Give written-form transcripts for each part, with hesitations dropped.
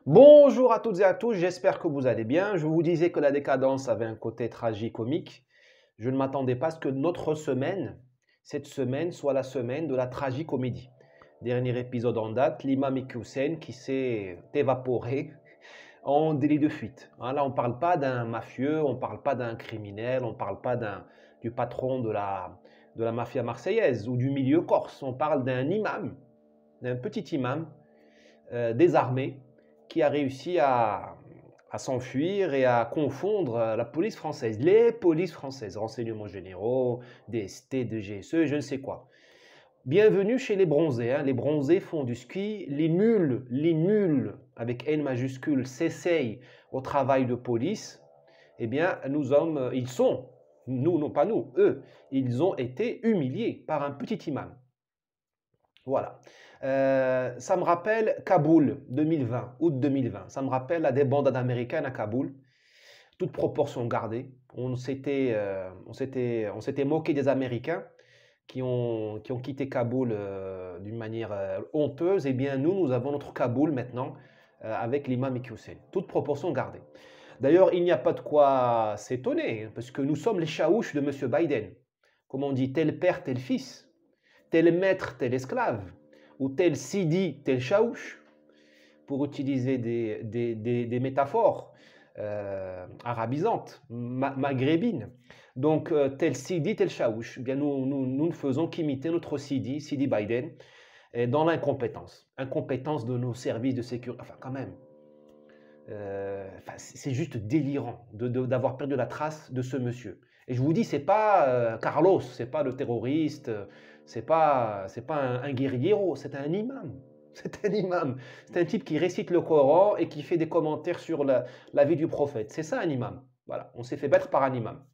Bonjour à toutes et à tous, j'espère que vous allez bien. Je vous disais que la décadence avait un côté tragicomique. Je ne m'attendais pas à ce que notre semaine, cette semaine, soit la semaine de la tragicomédie. Dernier épisode en date, l'imam Hussein qui s'est évaporé en délit de fuite. Là, on ne parle pas d'un mafieux, on ne parle pas d'un criminel, on ne parle pas du patron de la mafia marseillaise ou du milieu corse. On parle d'un imam, d'un petit imam désarmé qui a réussi à s'enfuir et à confondre la police française, les polices françaises, renseignements généraux, DST, DGSE, je ne sais quoi. Bienvenue chez les bronzés. Les bronzés font du ski. Les nuls, avec N majuscule, s'essayent au travail de police. Eh bien, ils sont, nous, non pas nous, eux, ils ont été humiliés par un petit imam. Voilà. Ça me rappelle Kaboul 2020, août 2020. Ça me rappelle la débandade américaine à Kaboul, toute proportion gardée. On s'était moqué des Américains qui ont quitté Kaboul d'une manière honteuse. Eh bien, nous avons notre Kaboul maintenant avec l'imam Hussein. Toute proportion gardée. D'ailleurs, il n'y a pas de quoi s'étonner, parce que nous sommes les chaouches de M. Biden. Comme on dit, tel père, tel fils, tel maître, tel esclave, ou tel sidi, tel chaouche, pour utiliser des métaphores arabisantes, maghrébines. Donc, tel sidi, tel chaouche. Eh bien, nous ne faisons qu'imiter notre Sidi Biden, dans l'incompétence. Incompétence de nos services de sécurité. Enfin, quand même. C'est juste délirant d'avoir perdu la trace de ce monsieur. Et je vous dis, c'est pas Carlos, c'est pas le terroriste, c'est pas un guerriero, c'est un imam. C'est un imam. C'est un type qui récite le Coran et qui fait des commentaires sur la vie du prophète. C'est ça un imam. Voilà, on s'est fait battre par un imam.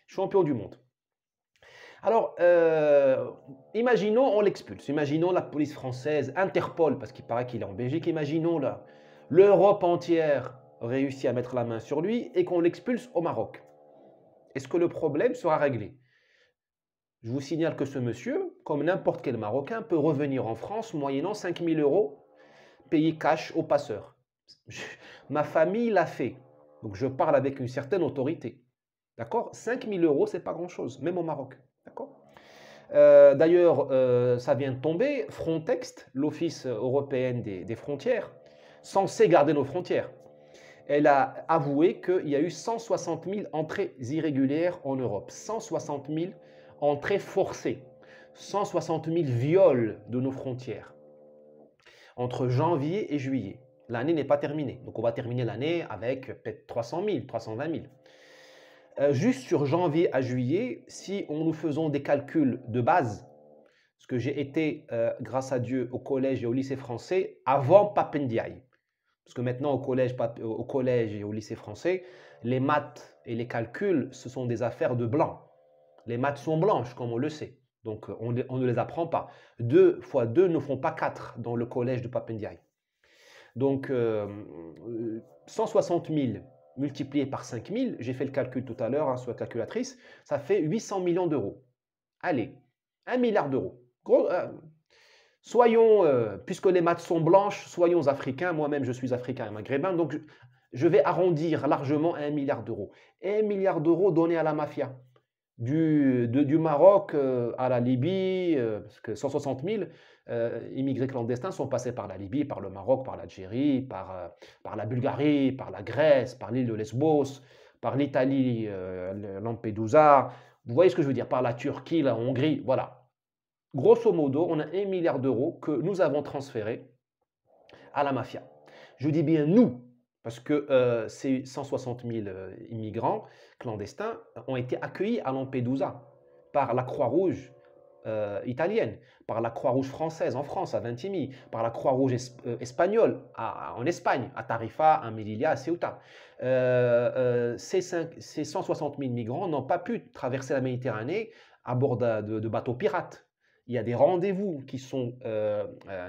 Champion du monde. Alors, imaginons, on l'expulse. Imaginons la police française, Interpol, parce qu'il paraît qu'il est en Belgique. Imaginons l'Europe entière réussit à mettre la main sur lui et qu'on l'expulse au Maroc. Est-ce que le problème sera réglé? Je vous signale que ce monsieur, comme n'importe quel Marocain, peut revenir en France moyennant 5 000 € payés cash au passeur. Ma famille l'a fait, donc je parle avec une certaine autorité. D'accord? 5 000 €, c'est pas grand-chose, même au Maroc. D'accord? D'ailleurs, ça vient de tomber, Frontex, l'Office européen des frontières, censé garder nos frontières, elle a avoué qu'il y a eu 160 000 entrées irrégulières en Europe, 160 000 entrées forcées, 160 000 viols de nos frontières entre janvier et juillet. L'année n'est pas terminée, donc on va terminer l'année avec peut-être 300 000, 320 000. Juste sur janvier à juillet, si nous faisons des calculs de base, parce que j'ai été, grâce à Dieu, au collège et au lycée français avant Papendiaï. Parce que maintenant, au collège et au lycée français, les maths et les calculs, ce sont des affaires de blancs. Les maths sont blanches, comme on le sait. Donc, on ne les apprend pas. 2 fois 2 ne font pas 4 dans le collège de Papendiaï. Donc, 160 000 multiplié par 5 000, j'ai fait le calcul tout à l'heure sur la calculatrice, ça fait 800 millions d'euros. Allez, 1 milliard d'euros. Soyons, puisque les maths sont blanches, soyons africains. Moi-même, je suis africain et maghrébin, donc je vais arrondir largement à 1 milliard d'euros. 1 milliard d'euros donnés à la mafia. Du Maroc à la Libye, parce que 160 000 immigrés clandestins sont passés par la Libye, par le Maroc, par l'Algérie, par la Bulgarie, par la Grèce, par l'île de Lesbos, par l'Italie, Lampedusa. Vous voyez ce que je veux dire? Par la Turquie, la Hongrie, voilà. Grosso modo, on a 1 milliard d'euros que nous avons transférés à la mafia. Je dis bien nous, parce que ces 160 000 immigrants clandestins ont été accueillis à Lampedusa par la Croix-Rouge italienne, par la Croix-Rouge française en France, à Vintimille, par la Croix-Rouge espagnole en Espagne, à Tarifa, à Melilla, à Ceuta. Ces 160 000 migrants n'ont pas pu traverser la Méditerranée à bord de bateaux pirates. Il y a des rendez-vous qui sont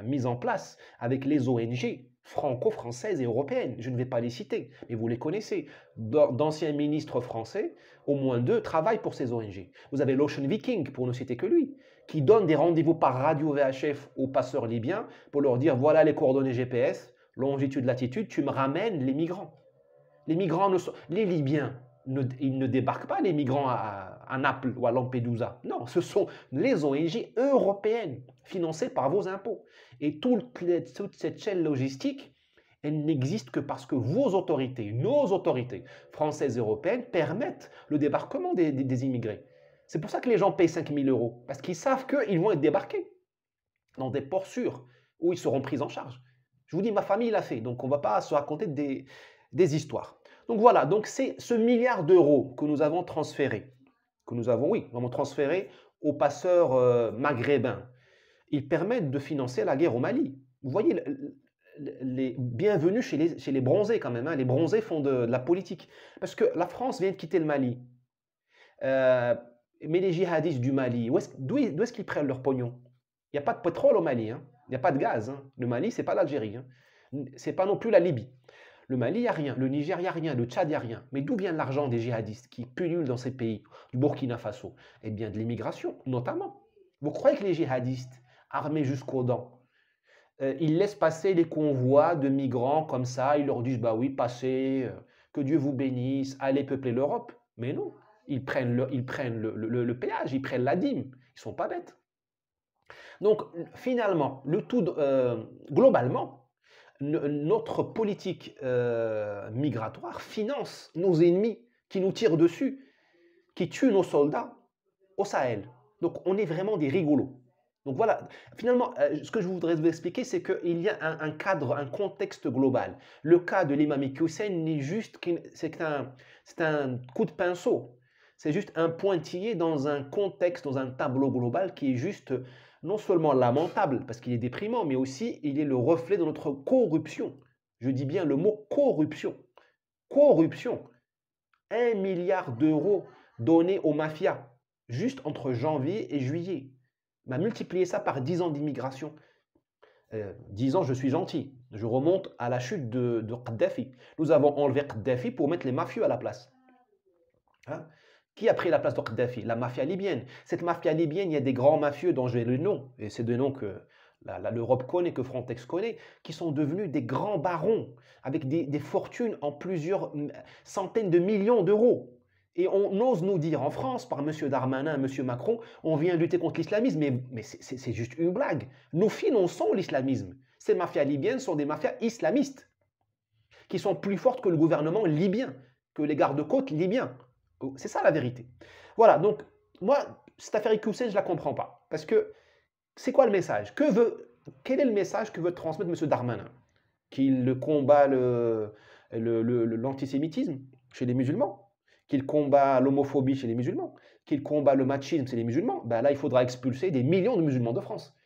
mis en place avec les ONG franco-françaises et européennes. Je ne vais pas les citer, mais vous les connaissez. D'anciens ministres français, au moins 2, travaillent pour ces ONG. Vous avez l'Ocean Viking, pour ne citer que lui, qui donne des rendez-vous par radio VHF aux passeurs libyens pour leur dire voilà les coordonnées GPS, longitude, latitude, tu me ramènes les migrants. Les migrants, les Libyens, ils ne débarquent pas, les migrants à Naples ou à Lampedusa. Non, ce sont les ONG européennes financées par vos impôts. Et toute cette chaîne logistique, elle n'existe que parce que vos autorités, nos autorités françaises et européennes permettent le débarquement des immigrés. C'est pour ça que les gens payent 5 000 euros, parce qu'ils savent qu'ils vont être débarqués dans des ports sûrs où ils seront pris en charge. Je vous dis, ma famille l'a fait, donc on ne va pas se raconter des histoires. Donc voilà, donc c'est ce milliard d'euros que nous avons transféré, vraiment transféré aux passeurs maghrébins. Ils permettent de financer la guerre au Mali. Vous voyez, bienvenue chez les bronzés quand même, hein. Les bronzés font de la politique. Parce que la France vient de quitter le Mali. Mais les djihadistes du Mali, d'où est-ce qu'ils prennent leur pognon? Il n'y a pas de pétrole au Mali, hein. Il n'y a pas de gaz, hein. Le Mali, ce n'est pas l'Algérie, hein. Ce n'est pas non plus la Libye. Le Mali, il n'y a rien. Le Niger, il n'y a rien. Le Tchad, il n'y a rien. Mais d'où vient l'argent des djihadistes qui pullulent dans ces pays, du Burkina Faso? Eh bien, de l'immigration, notamment. Vous croyez que les djihadistes, armés jusqu'aux dents, ils laissent passer les convois de migrants comme ça, ils leur disent, bah oui, passez, que Dieu vous bénisse, allez peupler l'Europe? Mais non, ils prennent le péage, ils prennent la dîme, ils ne sont pas bêtes. Donc, finalement, globalement, notre politique migratoire finance nos ennemis qui nous tirent dessus, qui tuent nos soldats au Sahel. Donc, on est vraiment des rigolos. Donc voilà, finalement, ce que je voudrais vous expliquer, c'est qu'il y a un cadre, un contexte global. Le cas de l'imam Hussein n'est juste c'est un coup de pinceau. C'est juste un pointillé dans un contexte, dans un tableau global qui est juste non seulement lamentable, parce qu'il est déprimant, mais aussi il est le reflet de notre corruption. Je dis bien le mot corruption. Corruption. 1 milliard d'euros donnés aux mafias, juste entre janvier et juillet. Multiplier ça par 10 ans d'immigration. 10 ans, je suis gentil. Je remonte à la chute de Kadhafi. Nous avons enlevé Kadhafi pour mettre les mafieux à la place. Hein? Qui a pris la place de Kadhafi? La mafia libyenne. Cette mafia libyenne, il y a des grands mafieux dont j'ai le nom, et c'est des noms que l'Europe connaît, que Frontex connaît, qui sont devenus des grands barons, avec des fortunes en plusieurs centaines de millions d'euros. Et on ose nous dire en France, par M. Darmanin, M. Macron, on vient lutter contre l'islamisme, mais c'est juste une blague. Nous finançons l'islamisme. Ces mafias libyennes sont des mafias islamistes, qui sont plus fortes que le gouvernement libyen, que les gardes-côtes libyens. C'est ça la vérité. Voilà, donc moi, cette affaire Hussein, je ne la comprends pas. Parce que, c'est quoi le message? Quel est le message que veut transmettre M. Darmanin? Qu'il combat l'antisémitisme chez les musulmans? Qu'il combat l'homophobie chez les musulmans, qu'il combat le machisme chez les musulmans, ben là, il faudra expulser des millions de musulmans de France.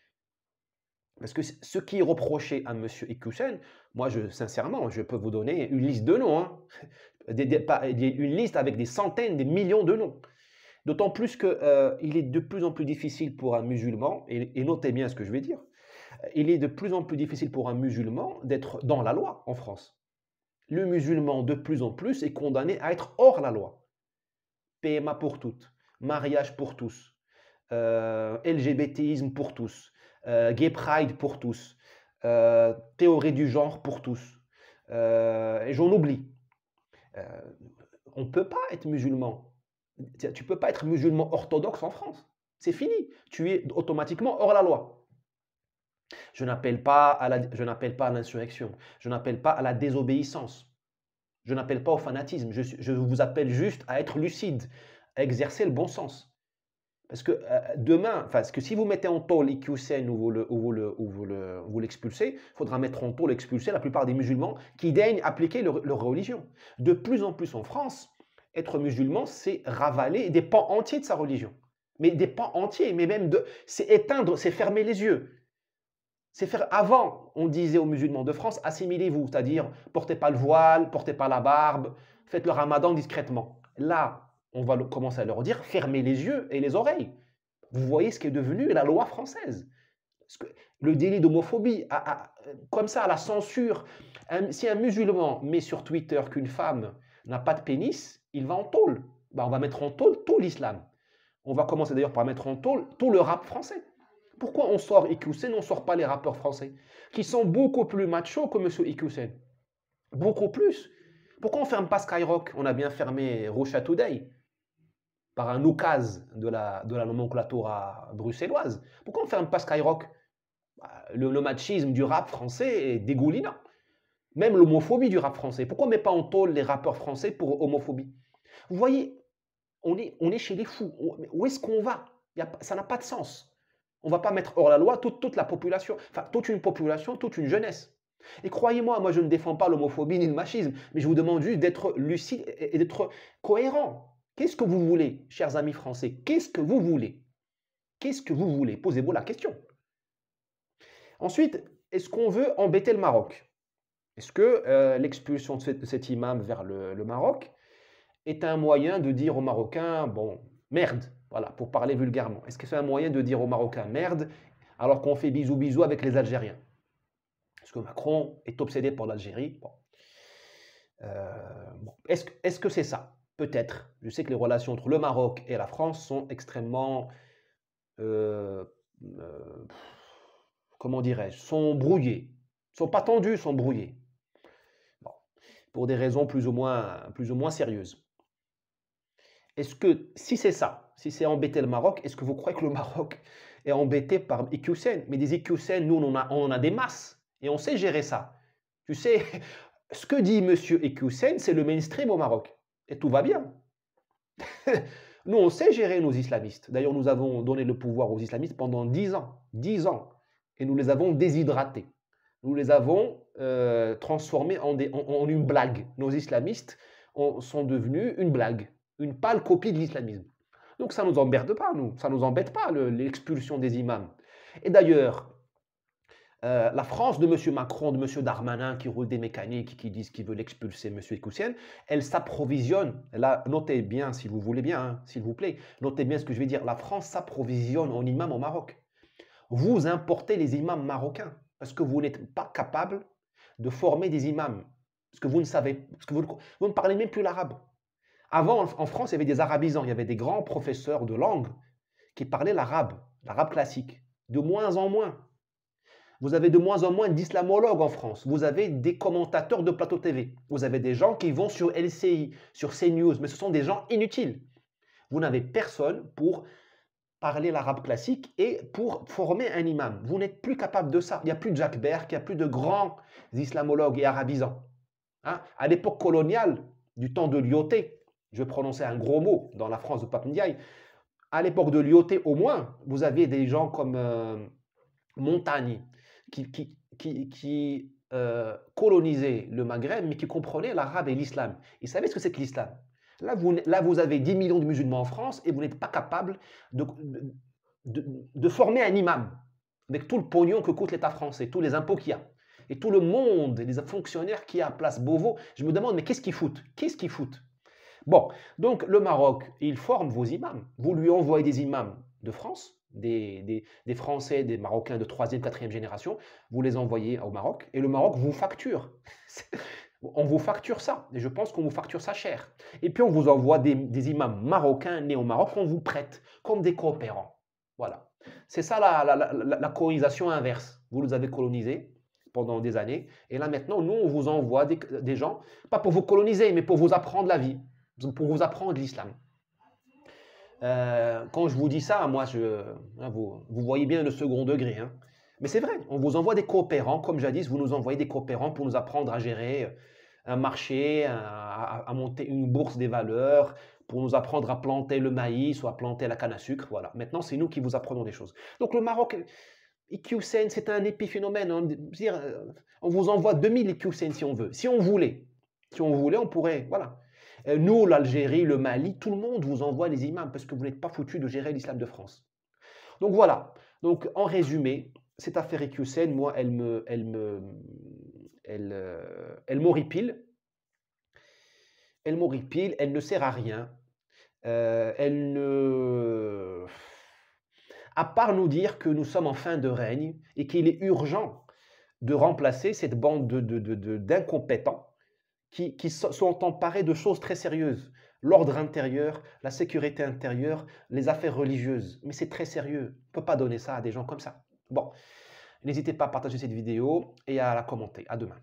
Parce que ce qui est reproché à M. Hussein, moi, sincèrement, je peux vous donner une liste de noms. Hein. Une liste avec des centaines, des millions de noms. D'autant plus qu'il est de plus en plus difficile pour un musulman, et notez bien ce que je vais dire, il est de plus en plus difficile pour un musulman d'être dans la loi en France. Le musulman, de plus en plus, est condamné à être hors la loi. PMA pour toutes, mariage pour tous, LGBTisme pour tous, Gay Pride pour tous, théorie du genre pour tous. Et j'en oublie. On ne peut pas être musulman. Tu ne peux pas être musulman orthodoxe en France. C'est fini. Tu es automatiquement hors la loi. Je n'appelle pas à l'insurrection. Je n'appelle pas à la désobéissance. Je n'appelle pas au fanatisme. Je vous appelle juste à être lucide, à exercer le bon sens. Parce que si vous mettez en tôle Hussein ou vous l'expulsez, il faudra mettre en tôle, expulser la plupart des musulmans qui daignent appliquer leur religion. De plus en plus en France, être musulman, c'est ravaler des pans entiers de sa religion. Mais des pans entiers, c'est éteindre, c'est fermer les yeux. Avant, on disait aux musulmans de France, assimilez-vous, c'est-à-dire portez pas le voile, portez pas la barbe, faites le ramadan discrètement. Là, on va commencer à leur dire, fermez les yeux et les oreilles. Vous voyez ce qui est devenu la loi française. Le délit d'homophobie, comme ça, la censure. Si un musulman met sur Twitter qu'une femme n'a pas de pénis, il va en tôle. On va mettre en tôle tout l'islam. On va commencer d'ailleurs par mettre en tôle tout le rap français. Pourquoi on sort Iqiyoussen, on ne sort pas les rappeurs français qui sont beaucoup plus machos que M. Iqiyoussen? Beaucoup plus. Pourquoi on ne ferme pas Skyrock? On a bien fermé Russia Today par un oukase de la nomenclature bruxelloise. Pourquoi on ne ferme pas Skyrock? Le machisme du rap français est dégoulinant. Même l'homophobie du rap français. Pourquoi on ne met pas en tôle les rappeurs français pour homophobie? Vous voyez, on est chez les fous. Où est-ce qu'on va? Ça n'a pas de sens. On ne va pas mettre hors la loi toute la population, enfin toute une population, toute une jeunesse. Et croyez-moi, moi je ne défends pas l'homophobie ni le machisme, mais je vous demande juste d'être lucide et d'être cohérent. Qu'est-ce que vous voulez, chers amis français? Qu'est-ce que vous voulez? Qu'est-ce que vous voulez? Posez-vous la question. Ensuite, est-ce qu'on veut embêter le Maroc? Est-ce que l'expulsion de cet imam vers le Maroc est un moyen de dire aux Marocains, bon, merde, voilà, pour parler vulgairement. Est-ce que c'est un moyen de dire aux Marocains merde, alors qu'on fait bisous bisous avec les Algériens? Parce que Macron est obsédé par l'Algérie. Bon. Est-ce que c'est ça? Peut-être. Je sais que les relations entre le Maroc et la France sont extrêmement, comment dirais-je, sont brouillées. Sont pas tendues, sont brouillées. Bon. Pour des raisons plus ou moins sérieuses. Est-ce que, si c'est ça, si c'est embêter le Maroc, est-ce que vous croyez que le Maroc est embêté par Iqiyoussen? Mais des Iqiyoussen, nous, on en a des masses. Et on sait gérer ça. Tu sais, ce que dit M. Iqiyoussen, c'est le mainstream au Maroc. Et tout va bien. Nous, on sait gérer nos islamistes. D'ailleurs, nous avons donné le pouvoir aux islamistes pendant 10 ans. 10 ans. Et nous les avons déshydratés. Nous les avons transformés en une blague. Nos islamistes sont devenus une blague. Une pâle copie de l'islamisme. Donc ça ne nous emmerde pas, nous. Ça ne nous embête pas, l'expulsion des imams. Et d'ailleurs, la France de M. Macron, de M. Darmanin, qui roule des mécaniques, qui disent qu'ils veulent expulser M. Iqiyoussen, elle s'approvisionne. Là, notez bien, si vous voulez bien, hein, s'il vous plaît, notez bien ce que je vais dire. La France s'approvisionne en imams au Maroc. Vous importez les imams marocains parce que vous n'êtes pas capable de former des imams. Parce que vous ne savez, parce que vous ne parlez même plus l'arabe. Avant, en France, il y avait des arabisants, il y avait des grands professeurs de langue qui parlaient l'arabe classique. De moins en moins. Vous avez de moins en moins d'islamologues en France. Vous avez des commentateurs de plateau TV. Vous avez des gens qui vont sur LCI, sur CNews, mais ce sont des gens inutiles. Vous n'avez personne pour parler l'arabe classique et pour former un imam. Vous n'êtes plus capable de ça. Il n'y a plus de Jacques Berck, il n'y a plus de grands islamologues et arabisants. Hein? À l'époque coloniale, du temps de Lyautey, je vais prononcer un gros mot dans la France de Pape Ndiaye, à l'époque de Lyautey au moins, vous aviez des gens comme Montagny qui colonisaient le Maghreb, mais qui comprenaient l'arabe et l'islam. Ils savaient ce que c'est que l'islam. Là, vous avez 10 millions de musulmans en France et vous n'êtes pas capable de former un imam avec tout le pognon que coûte l'État français, tous les impôts qu'il y a. Et tout le monde, les fonctionnaires qui y a à Place Beauvau, je me demande, mais qu'est-ce qu'ils foutent? Qu'est-ce qu'ils foutent? Bon, donc le Maroc, il forme vos imams. Vous lui envoyez des imams de France, des Français, des Marocains de 3e, 4e génération, vous les envoyez au Maroc, et le Maroc vous facture. On vous facture ça, et je pense qu'on vous facture ça cher. Et puis on vous envoie des imams marocains nés au Maroc qu'on vous prête, comme des coopérants. Voilà. C'est ça la colonisation inverse. Vous les avez colonisés pendant des années, et là maintenant, nous, on vous envoie des gens, pas pour vous coloniser, mais pour vous apprendre la vie, pour vous apprendre l'islam. Quand je vous dis ça, moi, vous voyez bien le second degré. Hein. Mais c'est vrai, on vous envoie des coopérants, comme jadis, vous nous envoyez des coopérants pour nous apprendre à gérer un marché, à monter une bourse des valeurs, pour nous apprendre à planter le maïs ou à planter la canne à sucre. Voilà. Maintenant, c'est nous qui vous apprenons des choses. Donc le Maroc, Iqiyoussen, c'est un épiphénomène. On vous envoie 2000 Iqiyoussen si on veut. Si on voulait, on pourrait. Voilà. Nous, l'Algérie, le Mali, tout le monde vous envoie les imams parce que vous n'êtes pas foutu de gérer l'islam de France. Donc voilà. Donc en résumé, cette affaire Iqiyoussen, moi, elle m'horripile. Elle m'horripile, elle ne sert à rien. À part nous dire que nous sommes en fin de règne et qu'il est urgent de remplacer cette bande d'incompétents qui sont emparés de choses très sérieuses. l'ordre intérieur, la sécurité intérieure, les affaires religieuses. Mais c'est très sérieux. On ne peut pas donner ça à des gens comme ça. Bon, n'hésitez pas à partager cette vidéo et à la commenter. À demain.